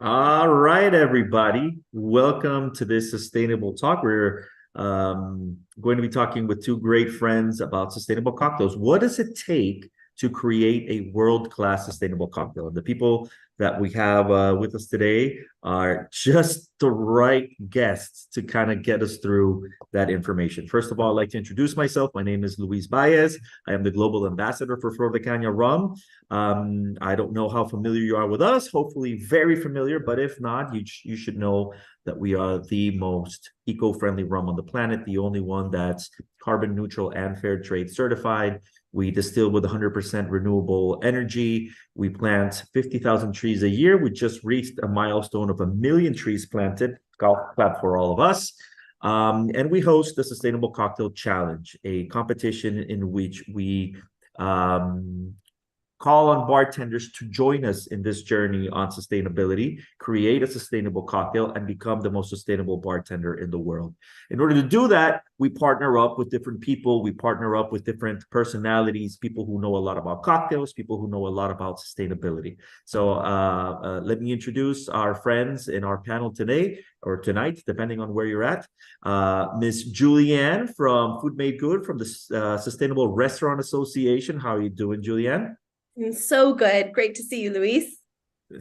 All right, everybody. Welcome to this Sustainable Talk. We're going to be talking with two great friends about sustainable cocktails. What does it take to create a world-class sustainable cocktail? The people that we have with us today are just the right guests to kind of get us through that information. First of all, I'd like to introduce myself. My name is Luis Baez. I am the global ambassador for Flor de Caña Rum. I don't know how familiar you are with us. Hopefully, very familiar. But if not, you should know that we are the most eco-friendly rum on the planet, the only one that's carbon neutral and fair trade certified. We distill with 100% renewable energy. We plant 50,000 trees a year. We just reached a milestone of 1 million trees planted. Golf clap for all of us. And we host the Sustainable Cocktail Challenge, a competition in which we call on bartenders to join us in this journey on sustainability, create a sustainable cocktail, and become the most sustainable bartender in the world. In order to do that, we partner up with different people. We partner up with different personalities, people who know a lot about cocktails, people who know a lot about sustainability. So let me introduce our friends in our panel today, or tonight, depending on where you're at. Ms. Julianne from Food Made Good from the Sustainable Restaurant Association. How are you doing, Julianne? So good. Great to see you, Luis.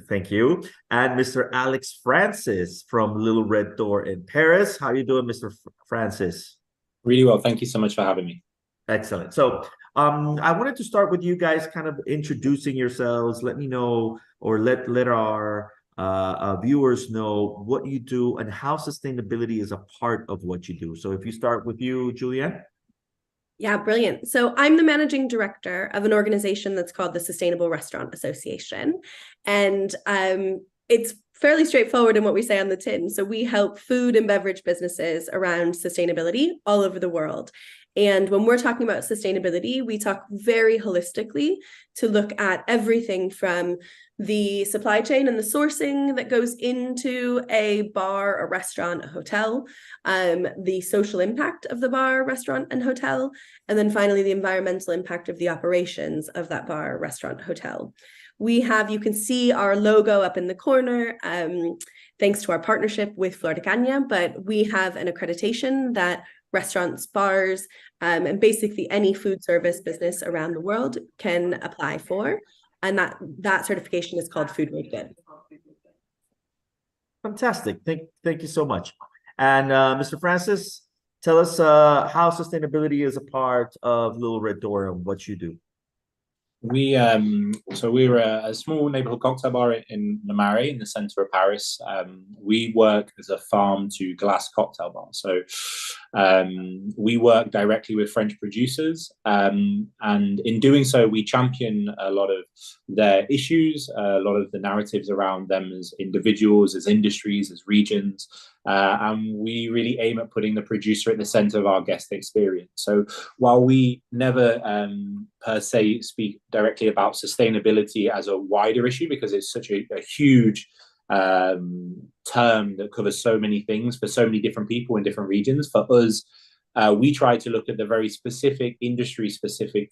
Thank you. And Mr. Alex Francis from Little Red Door in Paris. How are you doing, Mr. Francis? Really well. Thank you so much for having me. Excellent. So I wanted to start with you guys kind of introducing yourselves. Let me know, or let our viewers know what you do and how sustainability is a part of what you do. So if you start with you, Julianne. Yeah, brilliant. So I'm the managing director of an organization that's called the Sustainable Restaurant Association. And it's fairly straightforward in what we say on the tin. So we help food and beverage businesses around sustainability all over the world. And when we're talking about sustainability, we talk very holistically to look at everything from the supply chain and the sourcing that goes into a bar, a restaurant, a hotel, the social impact of the bar, restaurant, and hotel, and then finally the environmental impact of the operations of that bar, restaurant, hotel. We have, you can see our logo up in the corner, thanks to our partnership with Flor de Caña, but we have an accreditation that restaurants, bars, and basically any food service business around the world can apply for. And that certification is called Food Made Good. Fantastic. Thank you so much. And Mr. Francis, tell us how sustainability is a part of Little Red Door and what you do. We're a small neighborhood cocktail bar in Le Marais in the center of Paris. We work as a farm to glass cocktail bar. So we work directly with French producers, and in doing so, we champion a lot of their issues, a lot of the narratives around them as individuals, as industries, as regions. And we really aim at putting the producer at the center of our guest experience. So while we never per se speak directly about sustainability as a wider issue, because it's such a huge term that covers so many things for so many different people in different regions, for us, we try to look at the very specific industry-specific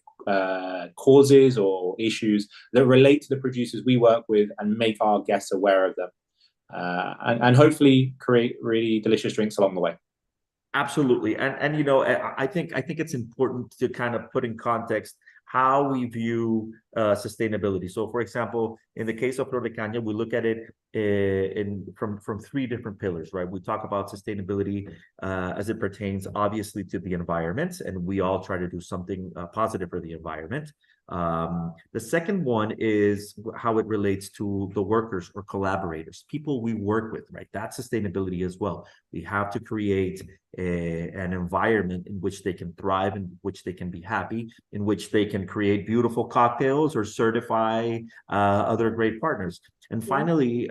causes or issues that relate to the producers we work with and make our guests aware of them. And hopefully create really delicious drinks along the way. Absolutely. And you know, I think it's important to kind of put in context how we view sustainability. So, for example, in the case of Flor de Caña, we look at it from three different pillars, right? We talk about sustainability as it pertains, obviously, to the environment, and we all try to do something positive for the environment. The second one is how it relates to the workers or collaborators, people we work with, right? That's sustainability as well. We have to create an environment in which they can thrive, in which they can be happy, in which they can create beautiful cocktails or certify other great partners. And finally,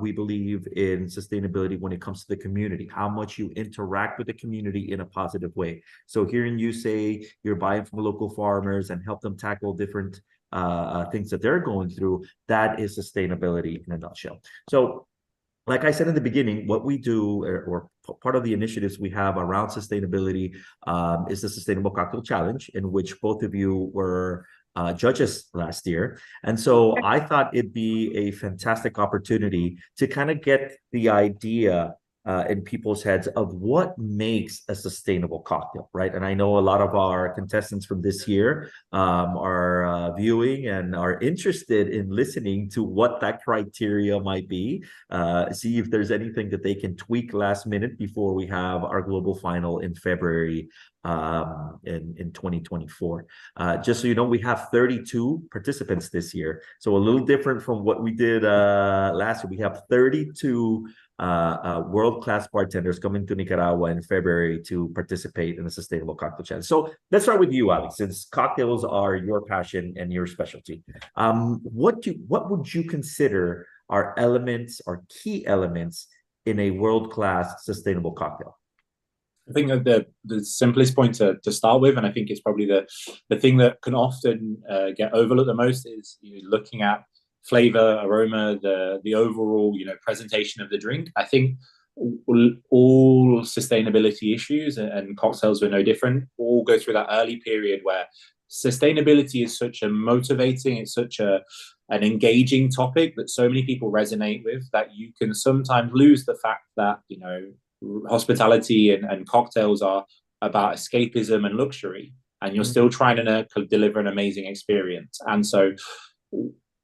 we believe in sustainability when it comes to the community, how much you interact with the community in a positive way. So hearing you say you're buying from local farmers and help them tackle different things that they're going through, that is sustainability in a nutshell. So like I said in the beginning, what we do, or part of the initiatives we have around sustainability, is the Sustainable Cocktail Challenge, in which both of you were judges last year. And so I thought it'd be a fantastic opportunity to kind of get the idea in people's heads of what makes a sustainable cocktail, right? And I know a lot of our contestants from this year are viewing and are interested in listening to what that criteria might be. See if there's anything that they can tweak last minute before we have our global final in February in 2024. Just so you know, we have 32 participants this year, so a little different from what we did last year. We have 32 world-class bartenders coming to Nicaragua in February to participate in the Sustainable Cocktail Challenge. So let's start with you, Alex, since cocktails are your passion and your specialty. What would you consider are elements or key elements in a world-class sustainable cocktail? I think that the simplest point to start with, and I think it's probably the thing that can often get overlooked the most, is looking at flavor, aroma, the overall presentation of the drink. I think all sustainability issues, and cocktails are no different, all go through that early period where sustainability is such a motivating, it's such an engaging topic that so many people resonate with, that you can sometimes lose the fact that hospitality and cocktails are about escapism and luxury, and you're still trying to deliver an amazing experience. And so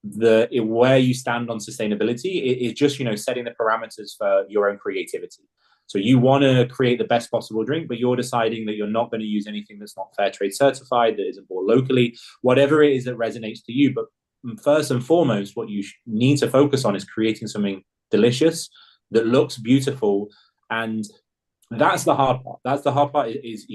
where you stand on sustainability is just setting the parameters for your own creativity. So you want to create the best possible drink, but you're deciding that you're not going to use anything that's not fair trade certified, that isn't bought locally, whatever it is that resonates to you. But first and foremost, what you need to focus on is creating something delicious that looks beautiful. And that's the hard part. That's the hard part is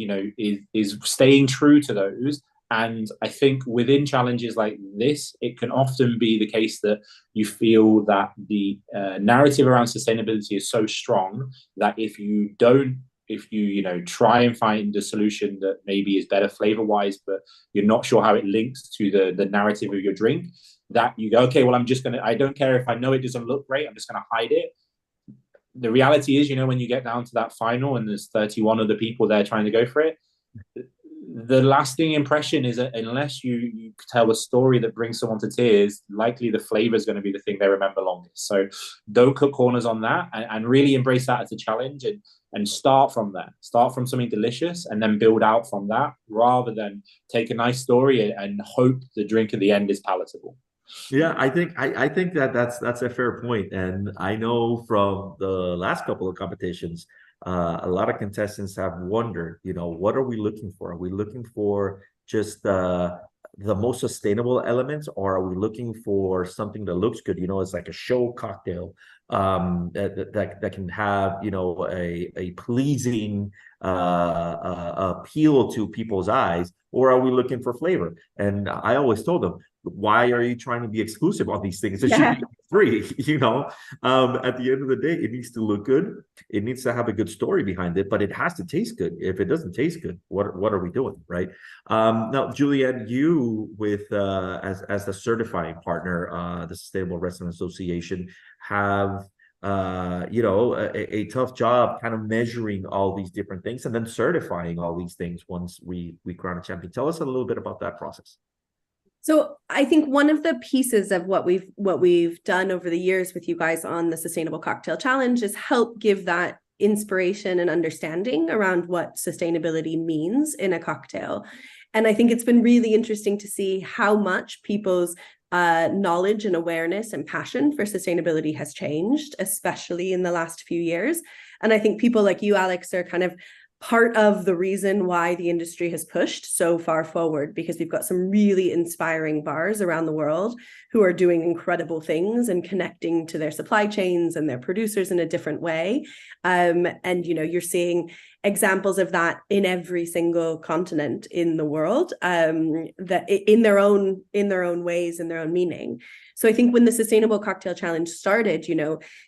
staying true to those. And I think within challenges like this, it can often be the case that you feel that the narrative around sustainability is so strong that if you try and find a solution that maybe is better flavor wise, but you're not sure how it links to the narrative of your drink, that you go, okay, well, I don't care if I know it doesn't look great, I'm just going to hide it. The reality is, when you get down to that final and there's 31 other people there trying to go for it, the lasting impression is that unless you tell a story that brings someone to tears, likely the flavor is going to be the thing they remember longest. So don't cut corners on that, and really embrace that as a challenge, and start from there. Start from something delicious and then build out from that, rather than take a nice story and hope the drink at the end is palatable. Yeah, I think that's a fair point. And I know from the last couple of competitions, a lot of contestants have wondered, what are we looking for? Are we looking for just the most sustainable elements, or are we looking for something that looks good? It's like a show cocktail that can have a pleasing appeal to people's eyes, or are we looking for flavor? And I always told them, why are you trying to be exclusive on these things? It should be free. At the end of the day, it needs to look good. It needs to have a good story behind it, but it has to taste good. If it doesn't taste good, what are we doing, right? Now, Julianne, you as the certifying partner, the Sustainable Restaurant Association, have a tough job kind of measuring all these different things and then certifying all these things once we crown a champion. Tell us a little bit about that process. So I think one of the pieces of what we've done over the years with you guys on the Sustainable Cocktail Challenge is help give that inspiration and understanding around what sustainability means in a cocktail. And I think it's been really interesting to see how much people's knowledge and awareness and passion for sustainability has changed, especially in the last few years. And I think people like you, Alex, are kind of part of the reason why the industry has pushed so far forward, because we've got some really inspiring bars around the world who are doing incredible things and connecting to their supply chains and their producers in a different way. And, you're seeing examples of that in every single continent in the world, that in their own ways, in their own meaning. So I think when the Sustainable Cocktail Challenge started,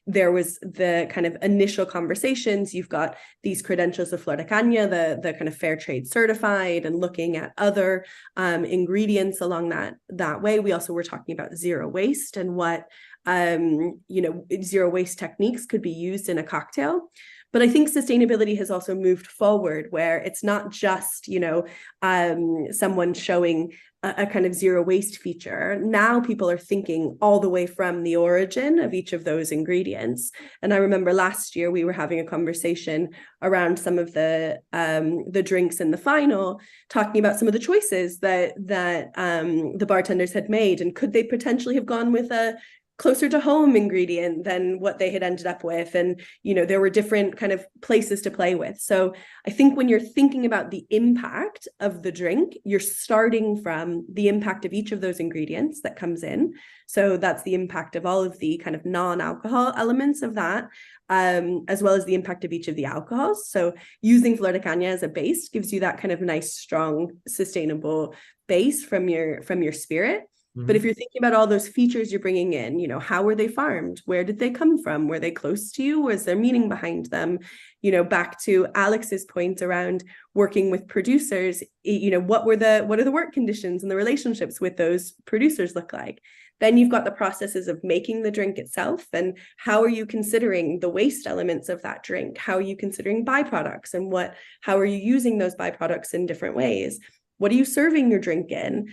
there was the kind of initial conversations. You've got these credentials of Flor de Caña, the kind of fair trade certified, and looking at other ingredients along that way. We also were talking about zero waste and what zero waste techniques could be used in a cocktail. But I think sustainability has also moved forward where it's not just, someone showing a kind of zero waste feature. Now people are thinking all the way from the origin of each of those ingredients. And I remember last year we were having a conversation around some of the drinks in the final, talking about some of the choices that the bartenders had made, and could they potentially have gone with a closer to home ingredient than what they had ended up with. And, there were different kind of places to play with. So I think when you're thinking about the impact of the drink, you're starting from the impact of each of those ingredients that comes in. So that's the impact of all of the kind of non-alcohol elements of that, as well as the impact of each of the alcohols. So using Flor de Caña as a base gives you that kind of nice, strong, sustainable base from your spirit. But if you're thinking about all those features you're bringing in, how were they farmed? Where did they come from? Were they close to you? Was there meaning behind them? Back to Alex's point around working with producers, what are the work conditions and the relationships with those producers look like? Then you've got the processes of making the drink itself, and how are you considering the waste elements of that drink? How are you considering byproducts, and how are you using those byproducts in different ways? What are you serving your drink in?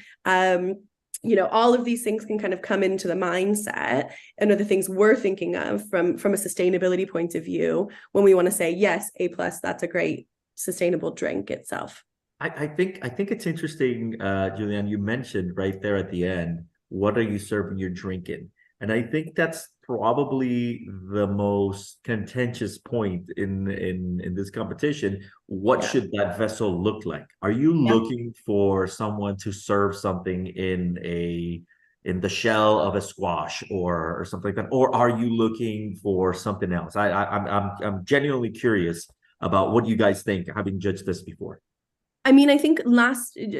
All of these things can kind of come into the mindset and are the things we're thinking of from a sustainability point of view when we want to say, yes, A+, that's a great sustainable drink itself. I think it's interesting, Julianne, you mentioned right there at the end, what are you serving your drink in? And I think that's probably the most contentious point in this competition. What should that vessel look like? Are you looking for someone to serve something in the shell of a squash or something like that, or are you looking for something else? I'm genuinely curious about what you guys think, having judged this before. I mean, I think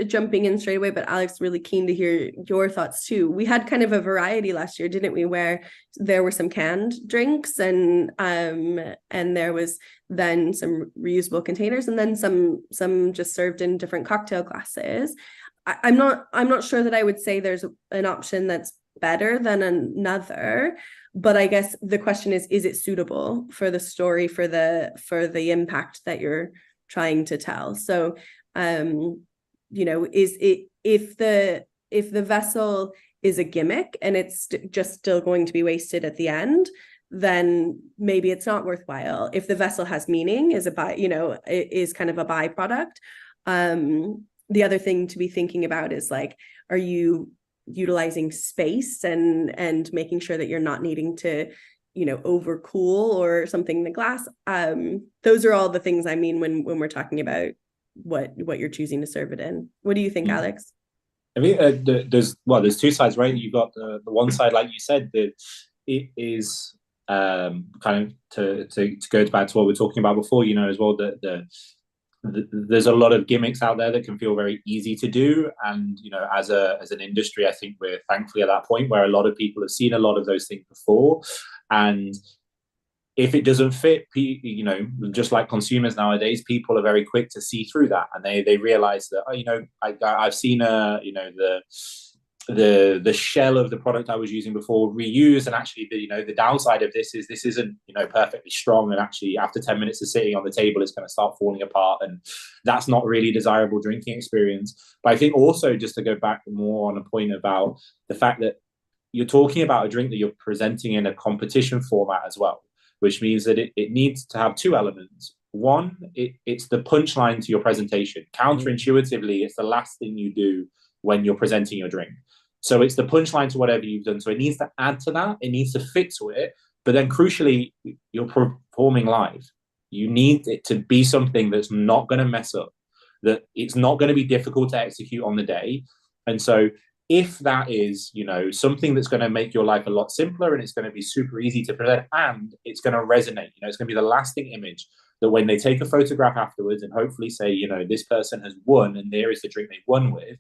jumping in straight away, but Alex, really keen to hear your thoughts too. We had kind of a variety last year, didn't we? Where there were some canned drinks and there was then some reusable containers, and then some just served in different cocktail glasses. I'm not sure that I would say there's an option that's better than another, but I guess the question is it suitable for the story, for the impact that you're trying to tell? So is it, if the vessel is a gimmick and it's just still going to be wasted at the end, then maybe it's not worthwhile. If the vessel has meaning, is kind of a byproduct. The other thing to be thinking about is like, are you utilizing space and making sure that you're not needing to overcool or something in the glass? Those are all the things I mean when we're talking about what you're choosing to serve it in. What do you think, Alex? I mean, there's two sides, right? You've got the one side, like you said, that it is kind of to go back to what we were talking about before, as well, there's a lot of gimmicks out there that can feel very easy to do, and as an industry, I think we're thankfully at that point where a lot of people have seen a lot of those things before, and if it doesn't fit, just like consumers nowadays, people are very quick to see through that, and they realize that I've seen the shell of the product I was using before reused, and actually the downside of this isn't perfectly strong, and actually after 10 minutes of sitting on the table it's going to start falling apart, and that's not really a desirable drinking experience. But I think also, just to go back more on a point about the fact that you're talking about a drink that you're presenting in a competition format as well, which means that it needs to have two elements. One, it's the punchline to your presentation. Counterintuitively, it's the last thing you do when you're presenting your drink. So it's the punchline to whatever you've done. So it needs to add to that. It needs to fit to it. But then crucially, you're performing live. You need it to be something that's not going to mess up, that it's not going to be difficult to execute on the day. And so if that is, something that's going to make your life a lot simpler, and it's going to be super easy to present, and it's going to resonate, it's going to be the lasting image that when they take a photograph afterwards and hopefully say, this person has won and there is the drink they won with,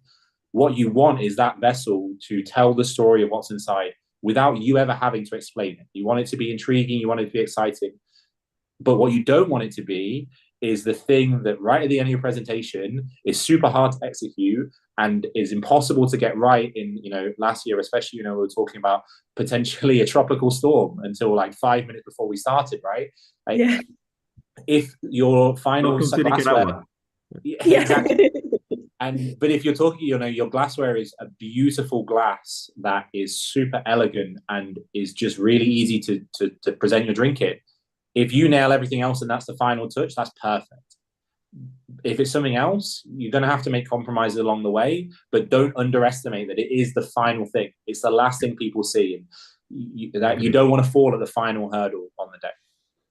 what you want is that vessel to tell the story of what's inside without you ever having to explain it. You want it to be intriguing, you want it to be exciting. But what you don't want it to be is the thing that right at the end of your presentation is super hard to execute and is impossible to get right in, last year, especially, we were talking about potentially a tropical storm until like 5 minutes before we started, right? if your final Welcome to glassware, Nicaragua. yeah, exactly. But if you're talking, your glassware is a beautiful glass that is super elegant and is just really easy to present your drink in. If you nail everything else and that's the final touch, that's perfect. If it's something else, you're going to have to make compromises along the way, but don't underestimate that it is the final thing. It's the last thing people see, and you don't want to fall at the final hurdle on the day.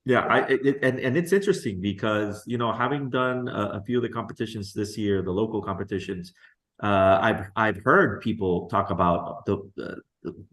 Yeah, and it's interesting because having done a few of the competitions this year, the local competitions, I've heard people talk about the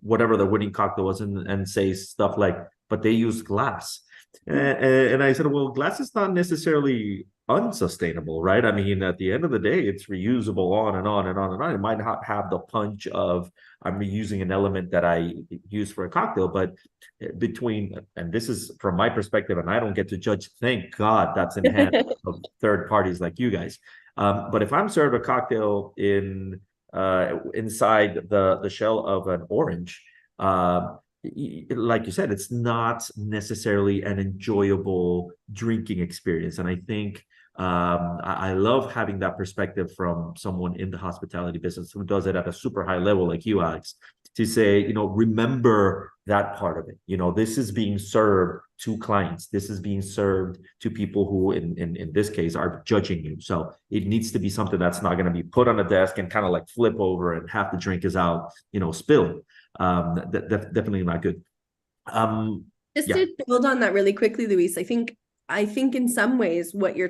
whatever the winning cocktail was and say stuff like, but they use glass, and I said, well, glass is not necessarily unsustainable, right? I mean, at the end of the day, it's reusable on and on and on and on. It might not have the punch of I'm reusing an element that I use for a cocktail, but and this is from my perspective, and I don't get to judge, thank God that's in hands of third parties like you guys. But if I'm served a cocktail inside the shell of an orange, like you said, it's not necessarily an enjoyable drinking experience. And I think I love having that perspective from someone in the hospitality business who does it at a super high level like you, Alex, to say, remember that part of it. This is being served to clients. This is being served to people who, in this case, are judging you. So it needs to be something that's not going to be put on a desk and kind of like flip over and half the drink is out, spilled. Definitely not good. Just to build on that really quickly, Luis, I think in some ways what you're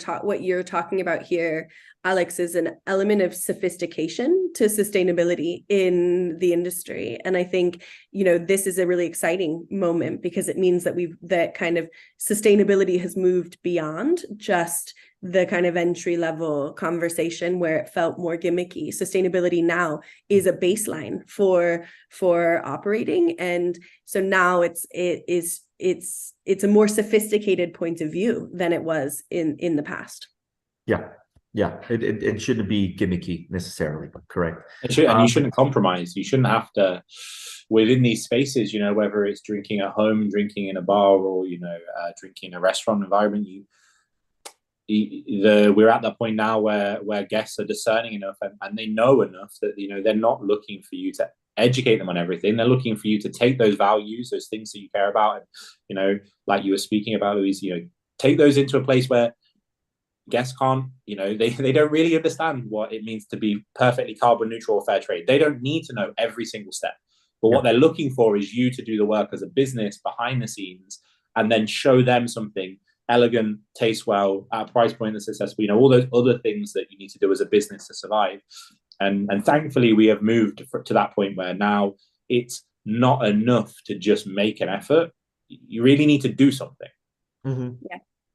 talking about here, Alex, is an element of sophistication to sustainability in the industry. And I think, this is a really exciting moment because it means that kind of sustainability has moved beyond just the kind of entry level conversation where it felt more gimmicky. Sustainability now is a baseline for operating. And so now it's a more sophisticated point of view than it was in the past. Yeah, it shouldn't be gimmicky necessarily, but correct. And you shouldn't compromise. You shouldn't have to, within these spaces, whether it's drinking at home, drinking in a bar, or drinking in a restaurant environment. We're at that point now where guests are discerning enough and they know enough that they're not looking for you to educate them on everything. They're looking for you to take those values, those things that you care about, and like you were speaking about, Luis, take those into a place where guests can't, they don't really understand what it means to be perfectly carbon neutral or fair trade. They don't need to know every single step, but what they're looking for is you to do the work as a business behind the scenes and then show them something elegant, tastes well, at a price point that's successful, all those other things that you need to do as a business to survive. And thankfully, we have moved to that point where now it's not enough to just make an effort. You really need to do something. Mm-hmm.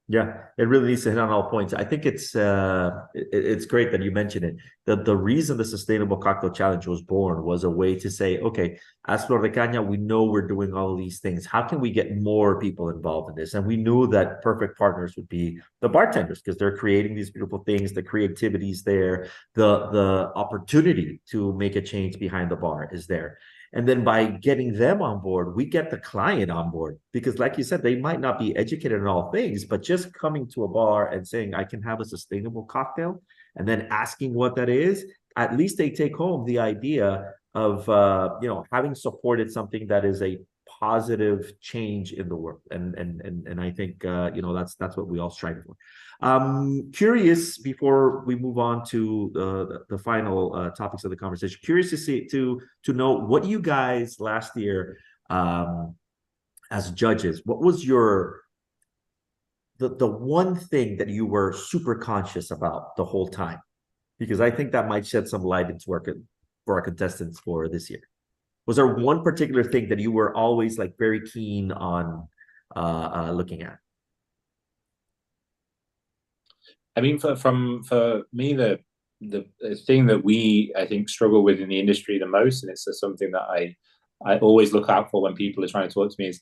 Yeah, it really needs to hit on all points. I think it's great that you mentioned it. The reason the Sustainable Cocktail Challenge was born was a way to say, okay, as Flor de Caña, we know we're doing all of these things. How can we get more people involved in this? And we knew that perfect partners would be the bartenders because they're creating these beautiful things. The creativity is there. The opportunity to make a change behind the bar is there. And then by getting them on board, we get the client on board because like you said, they might not be educated in all things, but just coming to a bar and saying, I can have a sustainable cocktail and then asking what that is, at least they take home the idea of, having supported something that is a positive change in the world. And I think, that's what we all strive for. Curious before we move on to the final topics of the conversation, curious to know what you guys last year as judges, what was the one thing that you were super conscious about the whole time? Because I think that might shed some light into for our contestants for this year. Was there one particular thing that you were always like very keen on looking at? I mean, for me, the thing that we, I think, struggle with in the industry the most, and it's something that I always look out for when people are trying to talk to me, is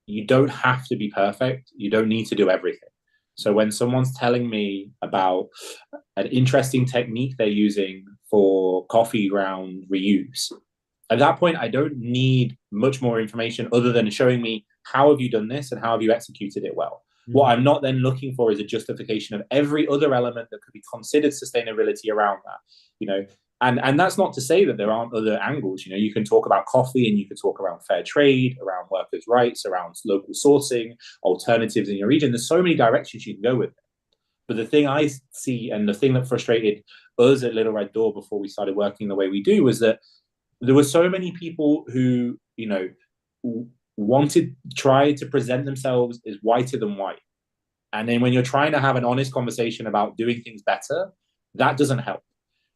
you don't have to be perfect. You don't need to do everything. So when someone's telling me about an interesting technique they're using for coffee ground reuse, at that point, I don't need much more information other than showing me how have you done this and how have you executed it well. What I'm not then looking for is a justification of every other element that could be considered sustainability around that, you know. And that's not to say that there aren't other angles. You know, you can talk about coffee and you can talk around fair trade, around workers' rights, around local sourcing, alternatives in your region. There's so many directions you can go with it. But the thing I see, and the thing that frustrated us at Little Red Door before we started working the way we do, was that there were so many people who, you know, tried to present themselves as whiter than white. And then when you're trying to have an honest conversation about doing things better, that doesn't help.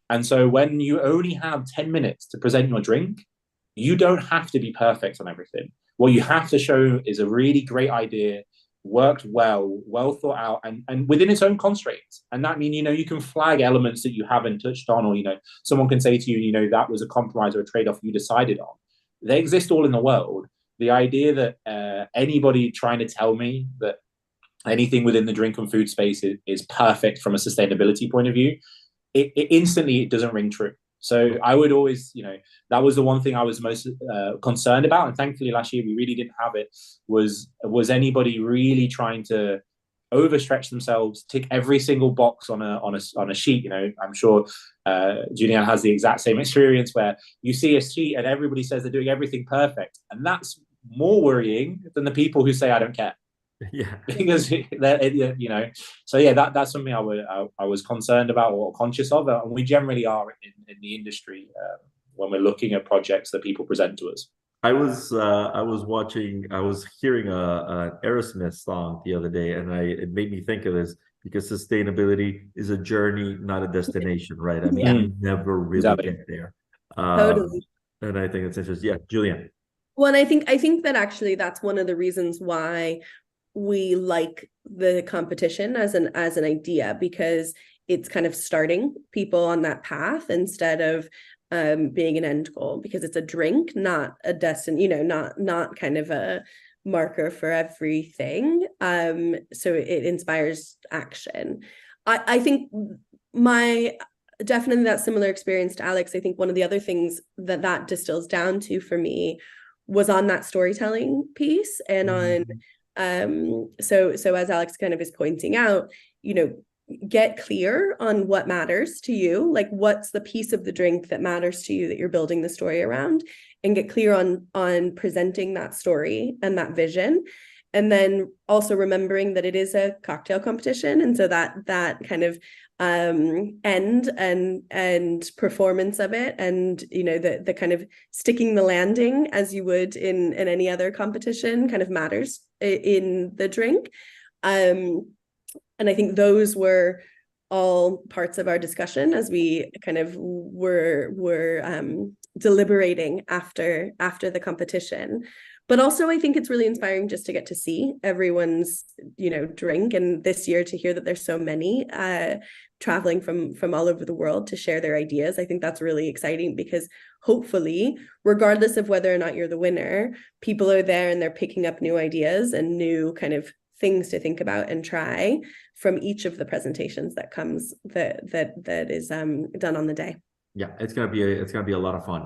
And so when you only have 10 minutes to present your drink, you don't have to be perfect on everything. What you have to show is a really great idea, worked well thought out, and within its own constraints. And that means, you know, you can flag elements that you haven't touched on, or, you know, someone can say to you, you know, that was a compromise or a trade-off you decided on. They exist all in the world. The idea that anybody trying to tell me that anything within the drink and food space is perfect from a sustainability point of view, it instantly, it doesn't ring true. So I would always, you know, that was the one thing I was most concerned about. And thankfully last year we really didn't have it, was anybody really trying to overstretch themselves, tick every single box on a sheet. You know, I'm sure Julian has the exact same experience where you see a sheet and everybody says they're doing everything perfect. And that's more worrying than the people who say, I don't care. Yeah, because you know, so yeah, that's something I was concerned about or conscious of, and we generally are in the industry when we're looking at projects that people present to us. I was hearing a Aerosmith song the other day, and it made me think of this, because sustainability is a journey, not a destination, right? I mean, you never really get there. Totally. And I think it's interesting. Yeah, Julian. Well, and I think that actually that's one of the reasons why we like the competition as an idea, because it's kind of starting people on that path instead of being an end goal, because it's a drink, not a destiny, you know, not kind of a marker for everything. So it inspires action. I think definitely that similar experience to Alex. I think one of the other things that distills down to for me was on that storytelling piece, and on so as Alex kind of is pointing out, you know, get clear on what matters to you, like what's the piece of the drink that matters to you that you're building the story around, and get clear on presenting that story and that vision. And then also remembering that it is a cocktail competition, and so that kind of end and performance of it, and you know, the kind of sticking the landing as you would in any other competition kind of matters in the drink. And I think those were all parts of our discussion as we kind of were deliberating after the competition. But also I think it's really inspiring just to get to see everyone's, you know, drink, and this year to hear that there's so many traveling from all over the world to share their ideas. I think that's really exciting, because hopefully, regardless of whether or not you're the winner, people are there and they're picking up new ideas and new kind of things to think about and try from each of the presentations that is done on the day. Yeah, it's gonna be a lot of fun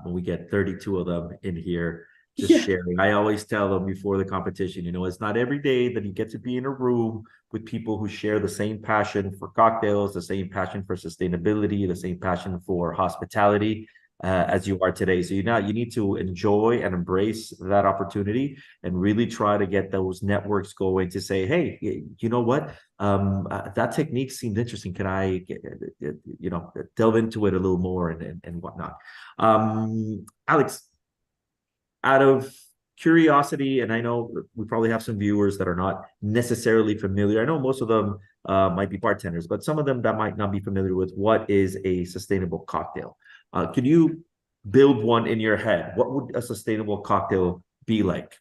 when we get 32 of them in here just sharing. I always tell them before the competition, you know, it's not every day that you get to be in a room with people who share the same passion for cocktails, the same passion for sustainability, the same passion for hospitality as you are today. So you need to enjoy and embrace that opportunity and really try to get those networks going to say, hey, you know what? That technique seemed interesting. Can I delve into it a little more and whatnot? Alex, out of curiosity, and I know we probably have some viewers that are not necessarily familiar. I know most of them might be bartenders, but some of them that might not be familiar with what is a sustainable cocktail. Can you build one in your head? What would a sustainable cocktail be like?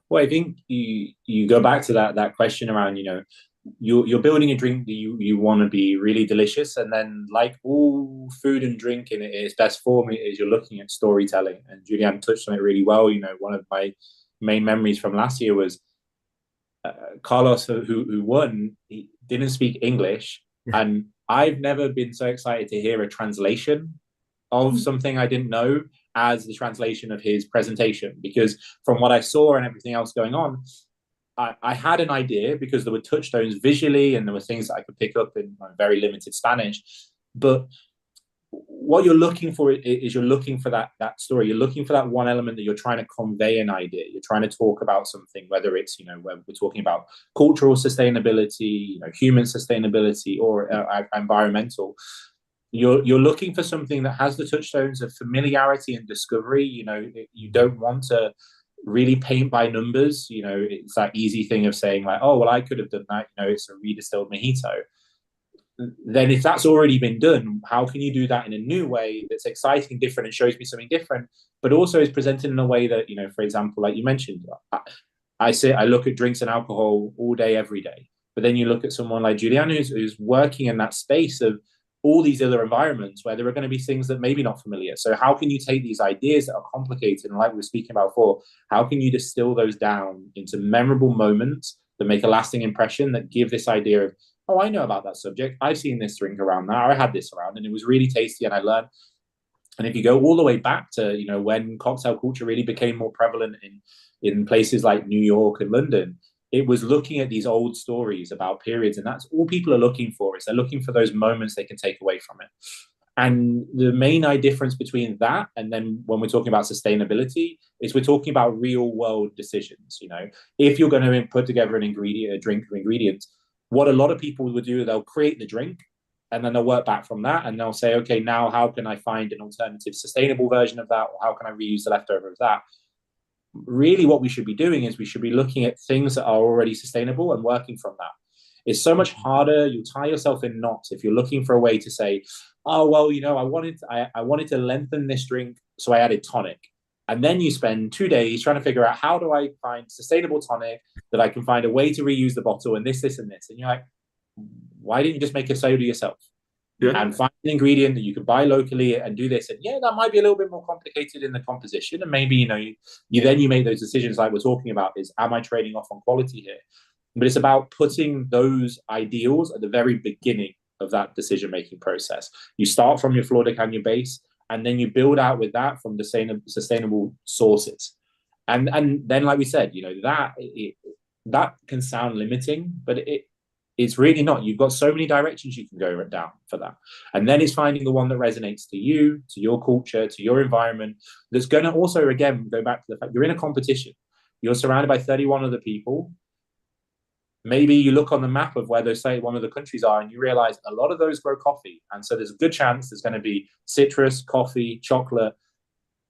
Well, I think you go back to that question around, you know, you're building a drink that you want to be really delicious, and then like all food and drink in its best form is you're looking at storytelling. And Julian touched on it really well. You know, one of my main memories from last year was Carlos, who won. He didn't speak English, and I've never been so excited to hear a translation of something I didn't know as the translation of his presentation, because from what I saw and everything else going on, I had an idea because there were touchstones visually and there were things that I could pick up in my very limited Spanish. But what you're looking for is you're looking for that story. You're looking for that one element that you're trying to convey an idea. You're trying to talk about something, whether it's, where we're talking about cultural sustainability, human sustainability, or environmental. You're looking for something that has the touchstones of familiarity and discovery. You don't want to really paint by numbers. It's that easy thing of saying like, oh, well, I could have done that. It's a redistilled mojito. Then if that's already been done, how can you do that in a new way that's exciting, different, and shows me something different, but also is presented in a way that, for example, like you mentioned, I look at drinks and alcohol all day, every day. But then you look at someone like Juliana who's working in that space of all these other environments where there are going to be things that maybe not familiar. So how can you take these ideas that are complicated, and like we were speaking about before, how can you distill those down into memorable moments that make a lasting impression, that give this idea of, oh, I know about that subject. I've seen this drink around that. I had this around and it was really tasty and I learned. And if you go all the way back to, when cocktail culture really became more prevalent in places like New York and London, it was looking at these old stories about periods. And that's all people are looking for, is they're looking for those moments they can take away from it. And the main difference between that and then when we're talking about sustainability is we're talking about real world decisions. If you're going to put together a drink or ingredients, what a lot of people will do, they'll create the drink and then they'll work back from that and they'll say, okay, now how can I find an alternative sustainable version of that? Or how can I reuse the leftover of that? Really what we should be doing is we should be looking at things that are already sustainable and working from that. It's so much harder. You tie yourself in knots if you're looking for a way to say, oh, well, I wanted to lengthen this drink, so I added tonic. And then you spend 2 days trying to figure out, how do I find sustainable tonic that I can find a way to reuse the bottle and this, and this. And you're like, why didn't you just make a soda yourself? Yeah. And find an ingredient that you can buy locally and do this. And yeah, that might be a little bit more complicated in the composition. And maybe, you make those decisions like we're talking about is, am I trading off on quality here? But it's about putting those ideals at the very beginning of that decision-making process. You start from your Flor de Caña base, and then you build out with that from the sustainable sources. And then, like we said, that can sound limiting, but it's really not. You've got so many directions you can go down for that. And then it's finding the one that resonates to you, to your culture, to your environment, that's going to also, again, go back to the fact you're in a competition. You're surrounded by 31 other people. Maybe you look on the map of where those, say, one of the countries are, and you realize a lot of those grow coffee. And so there's a good chance there's going to be citrus, coffee, chocolate.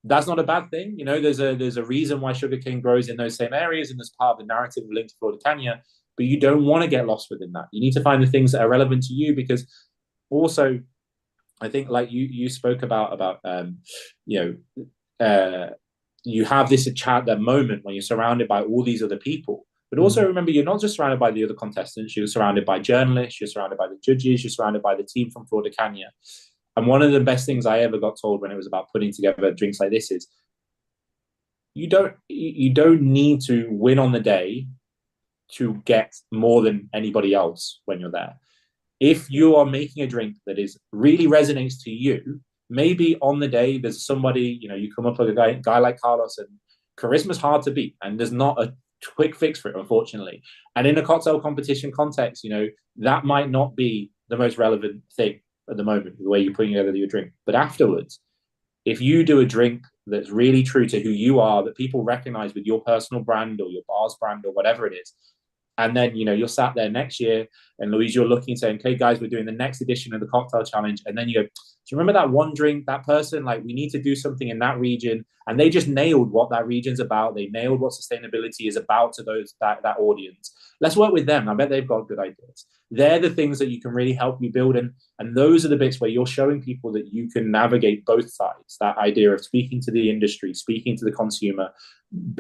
That's not a bad thing. There's a reason why sugarcane grows in those same areas, and there's part of the narrative linked to Flor de Caña, but you don't want to get lost within that. You need to find the things that are relevant to you, because also, I think like you spoke about you have this chat, that moment when you're surrounded by all these other people. But also remember, you're not just surrounded by the other contestants, you're surrounded by journalists, you're surrounded by the judges, you're surrounded by the team from Flor de Caña. And one of the best things I ever got told when it was about putting together drinks like this is, you don't need to win on the day to get more than anybody else when you're there. If you are making a drink that really resonates to you, maybe on the day there's somebody, you come up with a guy like Carlos, and charisma's hard to beat, and there's not a quick fix for it, unfortunately. And in a cocktail competition context, that might not be the most relevant thing at the moment, the way you're putting together your drink. But afterwards, if you do a drink that's really true to who you are, that people recognize with your personal brand or your bar's brand or whatever it is, and then, you're sat there next year, and Louise, you're looking and saying, okay, guys, we're doing the next edition of the cocktail challenge. And then you go, do you remember that one drink, that person, like, we need to do something in that region. And they just nailed what that region's about. They nailed what sustainability is about to that audience. Let's work with them. I bet they've got good ideas. They're the things that you can really help you build. And those are the bits where you're showing people that you can navigate both sides. That idea of speaking to the industry, speaking to the consumer,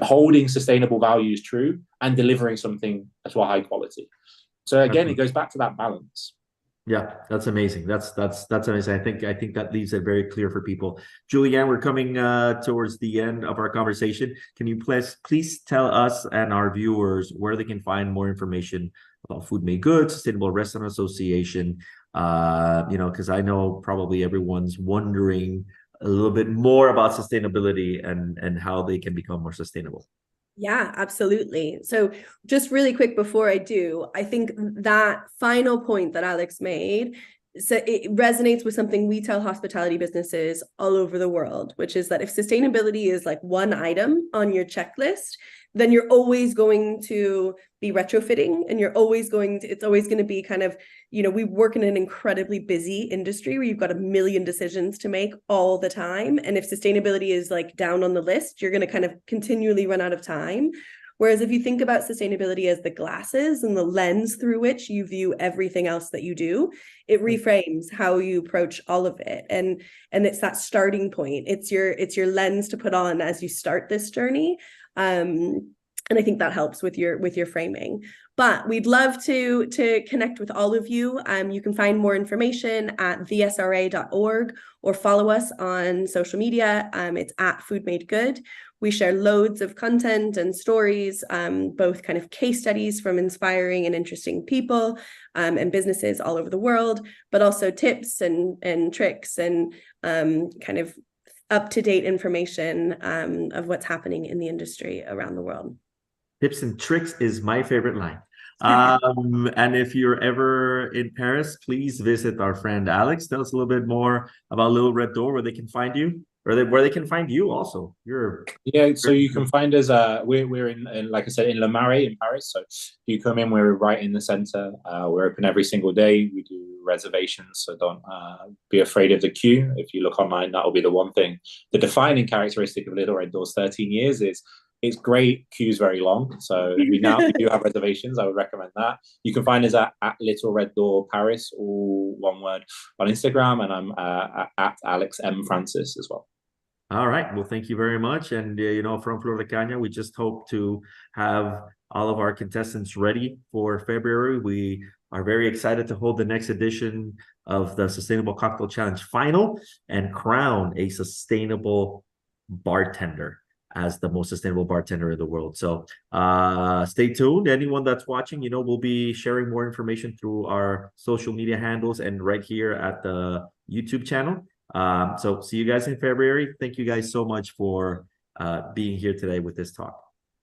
holding sustainable values true, and delivering something that's high quality. So again, it goes back to that balance. Yeah, that's amazing. That's amazing. I think that leaves it very clear for people. Julianne, we're coming towards the end of our conversation. Can you please tell us and our viewers where they can find more information about Food Made Good, Sustainable Restaurant Association? Because I know probably everyone's wondering a little bit more about sustainability and how they can become more sustainable. Yeah, absolutely. So just really quick before I do, I think that final point that Alex made, so it resonates with something we tell hospitality businesses all over the world, which is that if sustainability is like one item on your checklist, then you're always going to be retrofitting, and you're always going to, it's always going to be kind of, you know, we work in an incredibly busy industry where you've got a million decisions to make all the time. And if sustainability is like down on the list, you're going to kind of continually run out of time. Whereas if you think about sustainability as the glasses and the lens through which you view everything else that you do, it reframes how you approach all of it. And it's that starting point. It's your lens to put on as you start this journey. And I think that helps with your framing. But we'd love to connect with all of you. You can find more information at thesra.org or follow us on social media. It's at Food Made Good. We share loads of content and stories, both kind of case studies from inspiring and interesting people and businesses all over the world, but also tips and tricks and kind of up-to-date information of what's happening in the industry around the world. Tips and tricks is my favorite line. And if you're ever in Paris, please visit our friend Alex. Tell us a little bit more about Little Red Door, where they can find you, or where they can find you also. So you can find us. We're in, like I said, in Le Marais in Paris. So if you come in, we're right in the center. We're open every single day. We do reservations, so don't be afraid of the queue. If you look online, that'll be the one thing. The defining characteristic of Little Red Door's 13 years is it's great. Queue's very long, so we do have reservations. I would recommend that. You can find us at Little Red Door Paris, all one word, on Instagram, and I'm at Alex M Francis as well. All right. Well, thank you very much. And from Flor de Caña, we just hope to have all of our contestants ready for February. We are very excited to hold the next edition of the Sustainable Cocktail Challenge final and crown a sustainable bartender as the most sustainable bartender in the world. So stay tuned. Anyone that's watching, we'll be sharing more information through our social media handles and right here at the YouTube channel. So see you guys in February. Thank you guys so much for being here today with this talk.